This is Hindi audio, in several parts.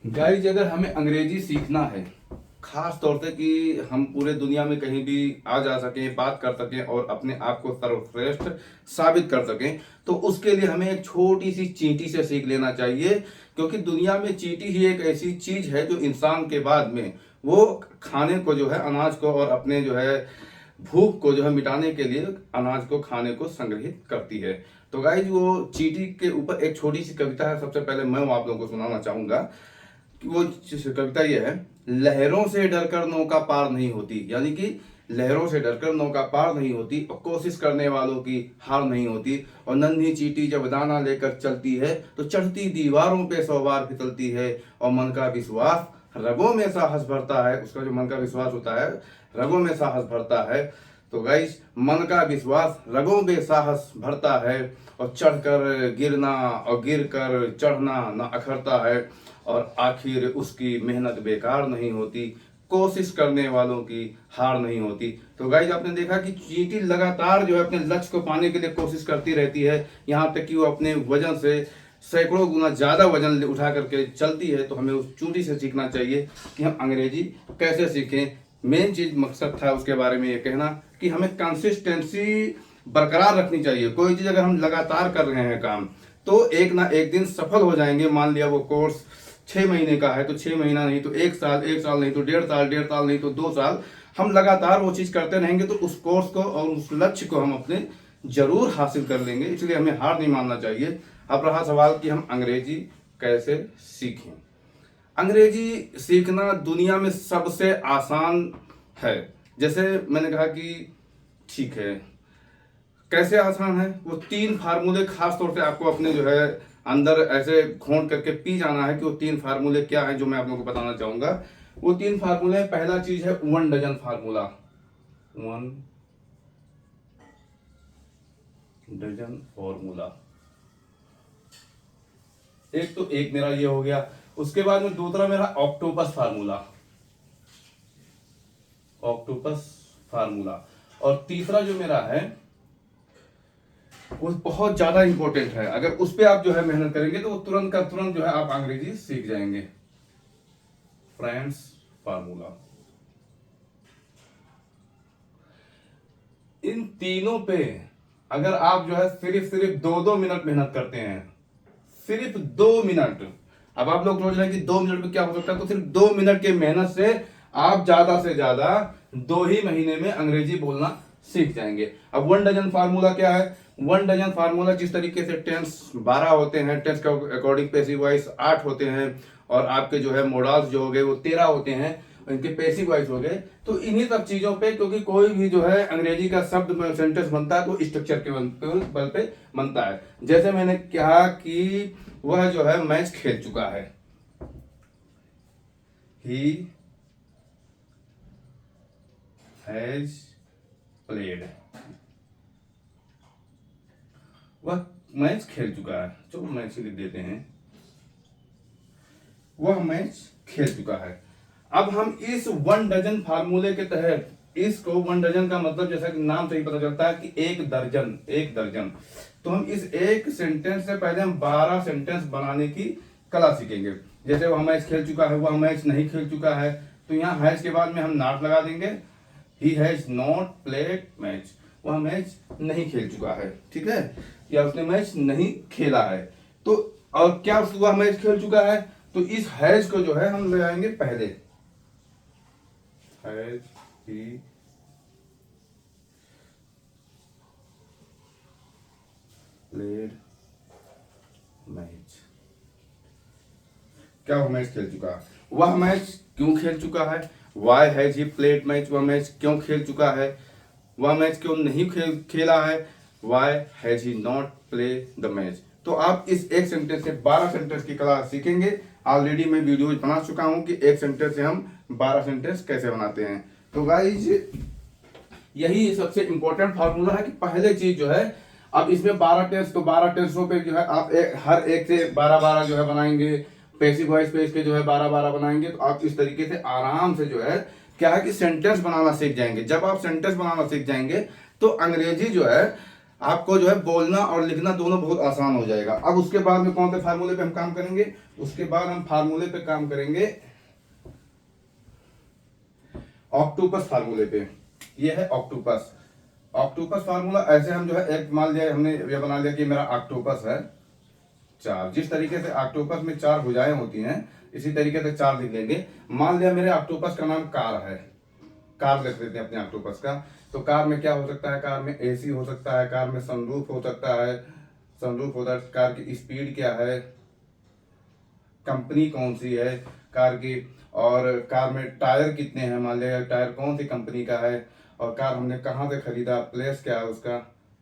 गाइज अगर हमें अंग्रेजी सीखना है, खास तौर से कि हम पूरे दुनिया में कहीं भी आ जा सकें, बात कर सकें और अपने आप को सर्वश्रेष्ठ साबित कर सकें, तो उसके लिए हमें एक छोटी सी चींटी से सीख लेना चाहिए। क्योंकि दुनिया में चींटी ही एक ऐसी चीज है जो इंसान के बाद में वो खाने को जो है, अनाज को और अपने जो है भूख को जो है मिटाने के लिए अनाज को खाने को संग्रहित करती है। तो गाइज वो चींटी के ऊपर एक छोटी सी कविता है, सबसे पहले मैं वो आप लोगों को सुनाना चाहूंगा। कि वो कविता ये है, लहरों से डरकर नौका पार नहीं होती, यानी कि लहरों से डरकर नौका पार नहीं होती और कोशिश करने वालों की हार नहीं होती। और नन्ही चींटी जब दाना लेकर चलती है तो चढ़ती दीवारों पे 100 बार फिसलती है। और मन का विश्वास रगों में साहस भरता है, उसका जो मन का विश्वास होता है रगों में साहस भरता है। तो गाइस, मन का विश्वास रगों में साहस भरता है और चढ़कर गिरना और गिर कर चढ़ना न अखरता है। और आखिर उसकी मेहनत बेकार नहीं होती, कोशिश करने वालों की हार नहीं होती। तो गाइज आपने देखा कि चींटी लगातार जो है अपने लक्ष्य को पाने के लिए कोशिश करती रहती है, यहाँ तक कि वो अपने वजन से सैकड़ों गुना ज़्यादा वजन उठा करके चलती है। तो हमें उस चींटी से सीखना चाहिए कि हम अंग्रेजी कैसे सीखें। मेन चीज़ मकसद था उसके बारे में ये कहना कि हमें कंसिस्टेंसी बरकरार रखनी चाहिए। कोई चीज़ अगर हम लगातार कर रहे हैं काम, तो एक ना एक दिन सफल हो जाएंगे। मान लिया वो कोर्स 6 महीने का है तो 6 महीना नहीं तो 1 साल, 1 साल नहीं तो 1.5 साल, 1.5 साल नहीं तो 2 साल, हम लगातार वो चीज़ करते रहेंगे तो उस कोर्स को और उस लक्ष्य को हम अपने जरूर हासिल कर लेंगे। इसलिए हमें हार नहीं मानना चाहिए। अब रहा सवाल कि हम अंग्रेजी कैसे सीखें। अंग्रेजी सीखना दुनिया में सबसे आसान है। जैसे मैंने कहा कि ठीक है, कैसे आसान है, वो 3 फार्मूले खास तौर से आपको अपने जो है अंदर ऐसे घोंट करके पी जाना है कि वो 3 फार्मूले क्या है जो मैं आप लोगों को बताना चाहूंगा। वो 3 फार्मूले, पहला चीज है 1 डजन फार्मूला। 1 डजन फार्मूला, एक तो एक मेरा ये हो गया। उसके बाद में दूसरा मेरा ऑक्टोपस फार्मूला, ऑक्टोपस फार्मूला। और तीसरा जो मेरा है वो बहुत ज्यादा इंपॉर्टेंट है। अगर उस पर आप जो है मेहनत करेंगे तो वो तुरंत का तुरंत जो है आप अंग्रेजी सीख जाएंगे। Friends formula. इन तीनों पे अगर आप जो है सिर्फ सिर्फ 2-2 मिनट मेहनत करते हैं, सिर्फ 2 मिनट। अब आप लोग सोच रहे हैं कि 2 मिनट में क्या हो सकता है, तो सिर्फ 2 मिनट के मेहनत से आप ज्यादा से ज्यादा 2 ही महीने में अंग्रेजी बोलना सीख जाएंगे। अब 1 डजन फार्मूला क्या है? 1 डजन फार्मूला जिस तरीके से टेंस 12 होते हैं, टेंस के अकॉर्डिंग पैसिव वॉइस 8 होते हैं, और आपके जो है मोडाल्स जो हो गए वो 13 होते हैं, इनके पैसिव वॉइस हो गए। तो इन्हीं सब चीजों पे, क्योंकि कोई भी जो है अंग्रेजी का शब्द सेंटेंस बनता है तो स्ट्रक्चर के बल पे बनता है। जैसे मैंने कहा कि वह जो है मैच खेल चुका है, ही हैज प्लेड, वह मैच खेल चुका है। चलो मैच लिख देते हैं, वह मैच खेल चुका है। अब हम इस 1 डजन फार्मूले के तहत इसको 1 डजन का मतलब जैसा कि नाम से ही पता चलता है कि 1 दर्जन, 1 दर्जन। तो हम इस एक सेंटेंस से पहले हम 12 सेंटेंस बनाने की कला सीखेंगे। जैसे वह मैच खेल चुका है, वह मैच नहीं खेल चुका है, तो यहाँ हैज के बाद में हम नॉट लगा देंगे। He has not played match, वह मैच नहीं खेल चुका है, ठीक है, या उसने मैच नहीं खेला है। तो और क्या वह मैच खेल चुका है, तो इस हैज को जो है हम लगाएंगे पहले, हैज ही प्लेड मैच। क्या वह मैच खेल चुका है, वह मैच क्यों खेल चुका है, why has he played match, वह मैच क्यों खेल चुका है, वह मैच क्यों नहीं खेला है, why has he not play the match. तो आप इस एक सेंटेंस से 12 सेंटेंस की कला सीखेंगे। ऑलरेडी मैं वीडियो बना चुका हूं कि एक सेंटेंस से हम 12 सेंटेंस कैसे बनाते हैं। तो गाइज यही सबसे इंपॉर्टेंट फार्मूला है कि पहले चीज जो है, अब इसमें 12 टेस्ट, तो 12 टेस्टों पे जो है आप हर एक से 12-12 जो है बनाएंगे। पैसिव वॉइस पे इसके जो है 12-12 बनाएंगे, तो आप इस तरीके से आराम से जो है क्या है कि सेंटेंस बनाना सीख जाएंगे। जब आप सेंटेंस बनाना सीख जाएंगे तो अंग्रेजी जो है आपको जो है बोलना और लिखना दोनों बहुत आसान हो जाएगा। अब उसके बाद में कौन से फार्मूले पे हम काम करेंगे? उसके बाद हम फार्मूले पे काम करेंगे ऑक्टोपस फार्मूले पे। ये है ऑक्टोपस। ऑक्टोपस फार्मूला ऐसे हम जो है एक मान लिया, हमने ये बना लिया कि मेरा ऑक्टोपस है 4। जिस तरीके से ऑक्टोपस में 4 भुजाएं होती हैं इसी तरीके से 4 लिख लेंगे। मान लिया मेरे ऑक्टोपस का नाम कार है, कार लिख लेते हैं अपने ऑक्टोपस का। तो कार में क्या हो सकता है? कार में एसी हो सकता है, कार में सनरूफ हो सकता है, सनरूफ होता है, कार की स्पीड क्या है, कंपनी कौन सी है कार की, और कार में टायर कितने हैं, मान लिया टायर कौन सी कंपनी का है, और कार हमने कहाँ से खरीदा, प्लेस क्या है उसका।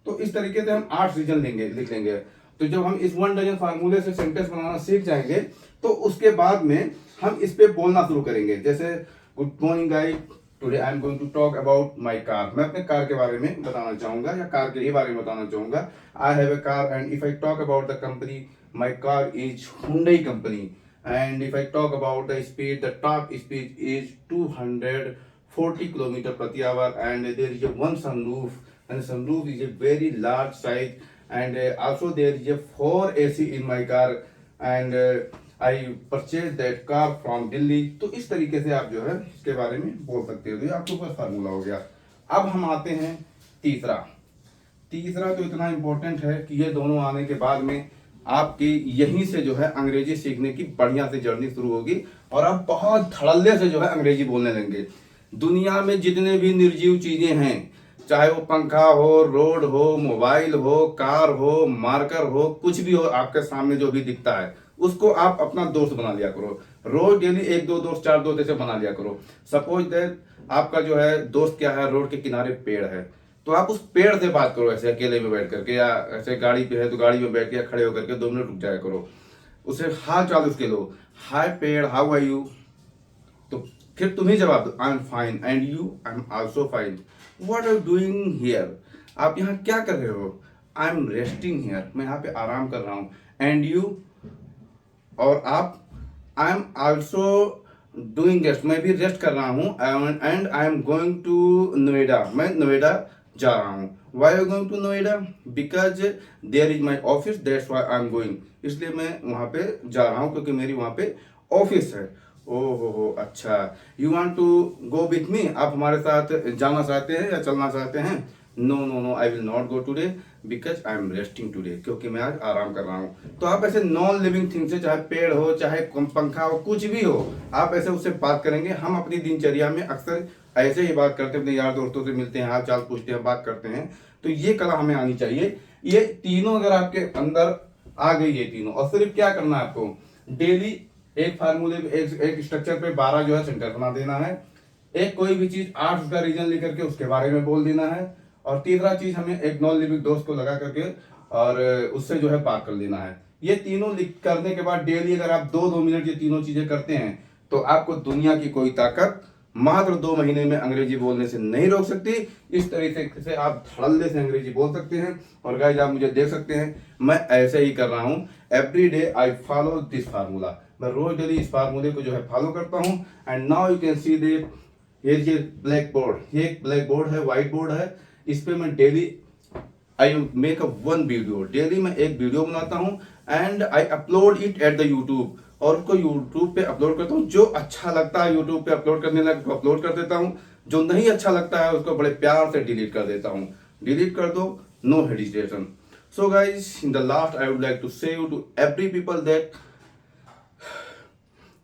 तो इस तरीके से हम 8 रीजन लेंगे, लिख लेंगे। तो जब हम इस 1 डजन फार्मूले से सेंटेंस बनाना सीख जाएंगे तो उसके बाद में हम इस पे बोलना शुरू करेंगे। जैसे good morning guys, today I am going to talk about my car. मैं अपने कार के बारे में बताना चाहूंगा या कार के बारे में बताना चाहूंगा। I have a car and if I talk about the company, my car is Hyundai company. And if I talk about the speed, the top speed is 240 kilometer per hour, and there is a one sunroof, and the sunroof is a very large size, and also there is a 4 AC in my car, and I purchased that car from Delhi। तो इस तरीके से आप जो है इसके बारे में बोल सकते हो। तो ये आपके पास फार्मूला हो गया। अब हम आते हैं तीसरा। तीसरा तो इतना इंपॉर्टेंट है कि ये दोनों आने के बाद में आपकी यहीं से जो है अंग्रेजी सीखने की बढ़िया से जर्नी शुरू होगी और आप बहुत धड़ल्ले से जो है अंग्रेजी बोलने लगेंगे। दुनिया में जितने भी निर्जीव चीजें हैं, चाहे वो पंखा हो, रोड हो, मोबाइल हो, कार हो, मार्कर हो, कुछ भी हो आपके सामने जो भी दिखता है उसको आप अपना दोस्त बना लिया करो। रोज डेली 1-2 दोस्त, 4 दोस्त ऐसे बना लिया करो। सपोज दैट आपका जो है दोस्त क्या है, रोड के किनारे पेड़ है, तो आप उस पेड़ से बात करो ऐसे अकेले में बैठ करके, या ऐसे गाड़ी पे है तो गाड़ी में बैठ के या खड़े होकर के 2 मिनट रुक जाया करो। उसे हाल चाल उसके लो, हाय पेड़, हाउ आर यू। तो फिर तुम ही जवाब दो, I am fine, and you, I am also fine. What are you doing here, आप यहाँ क्या कर रहे हो। आई एम रेस्टिंग हियर, मैं यहाँ पे आराम कर रहा हूँ। एंड यू, और आप, I am also doing rest, मैं भी रेस्ट कर रहा हूँ। And I am going to Noida, मैं नोएडा जा रहा हूँ। Why are going to Noida, because there is my office, that's why I am going, इसलिए मैं वहाँ पे जा रहा हूँ क्योंकि मेरी वहाँ पे ऑफिस है। ओहो हो, अच्छा। You want to go with me, आप हमारे साथ जाना चाहते हैं या चलना चाहते हैं। No no no, I will not go today because I am resting today, क्योंकि मैं आज आराम कर रहा हूँ। तो आप ऐसे नॉन लिविंग थिंग से, चाहे पेड़ हो, चाहे पंखा हो, कुछ भी हो, आप ऐसे उससे बात करेंगे। हम अपनी दिनचर्या में अक्सर ऐसे ही बात करते हैं, अपने यार दोस्तों से मिलते हैं, हाल चाल पूछते हैं, बात करते हैं। तो ये कला हमें आनी चाहिए। ये तीनों अगर आपके अंदर आ गई, ये तीनों, और सिर्फ क्या करना है आपको, डेली एक फार्मूले एक स्ट्रक्चर पे 12 जो है सेंटेंस बना देना है। एक कोई भी चीज 8 उसका रीजन लेकर के उसके बारे में बोल देना है। और तीसरा चीज हमें एक नॉन लिविंग दोस्त को लगा करके और उससे जो है बात कर लेना है। ये तीनों लिख करने के बाद डेली अगर आप 2-2 मिनट ये तीनों चीजें करते हैं तो आपको दुनिया की कोई ताकत मात्र 2 महीने में अंग्रेजी बोलने से नहीं रोक सकती। इस तरीके से आप धड़ल्ले से अंग्रेजी बोल सकते हैं। और गाइस आप मुझे देख सकते हैं, मैं ऐसे ही कर रहा हूं। Every day I follow this formula, मैं रोज डेली इस फार्मूले को जो है फॉलो करता हूं। And now you can see that ये ब्लैक बोर्ड, ये एक ब्लैक बोर्ड है, व्हाइट बोर्ड है। इस पे मैं daily I make a 1 video, daily मैं एक वीडियो बनाता हूँ and I upload it at the YouTube, और उसको यूट्यूब पे अपलोड करता हूँ। जो अच्छा लगता है यूट्यूब पे अपलोड करने लगा उसको अपलोड कर देता हूँ, जो नहीं अच्छा लगता है उसको बड़े प्यार से डिलीट कर देता हूँ। डिलीट कर दो, no hesitation. So guys, in the last I would like to say you to every people that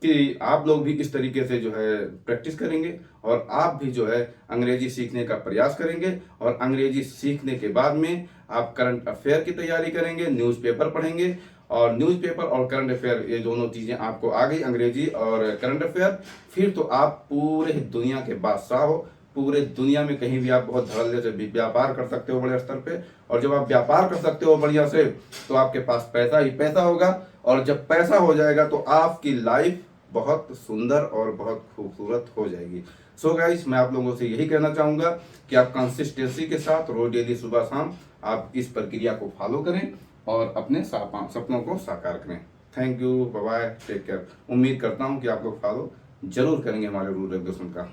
कि आप लोग भी इस तरीके से जो है प्रैक्टिस करेंगे और आप भी जो है अंग्रेजी सीखने का प्रयास करेंगे। और अंग्रेजी सीखने के बाद में आप करंट अफेयर की तैयारी करेंगे, न्यूज़पेपर पढ़ेंगे। और न्यूज़पेपर और करंट अफेयर ये दोनों चीज़ें आपको आ गई, अंग्रेजी और करंट अफेयर, फिर तो आप पूरे दुनिया के बादशाह हो। पूरे दुनिया में कहीं भी आप बहुत धड़ल्ले से व्यापार कर सकते हो बड़े स्तर पे। और जब आप व्यापार कर सकते हो बढ़िया से तो आपके पास पैसा ही पैसा होगा। और जब पैसा हो जाएगा तो आपकी लाइफ बहुत सुंदर और बहुत खूबसूरत हो जाएगी। सो गाइस, मैं आप लोगों से यही कहना चाहूँगा कि आप कंसिस्टेंसी के साथ रोज डेली सुबह शाम आप इस प्रक्रिया को फॉलो करें और अपने सपनों को साकार करें। Thank you, bye bye, take care. उम्मीद करता हूँ कि आप लोग फॉलो जरूर करेंगे हमारे रूल रेगुलेशन का।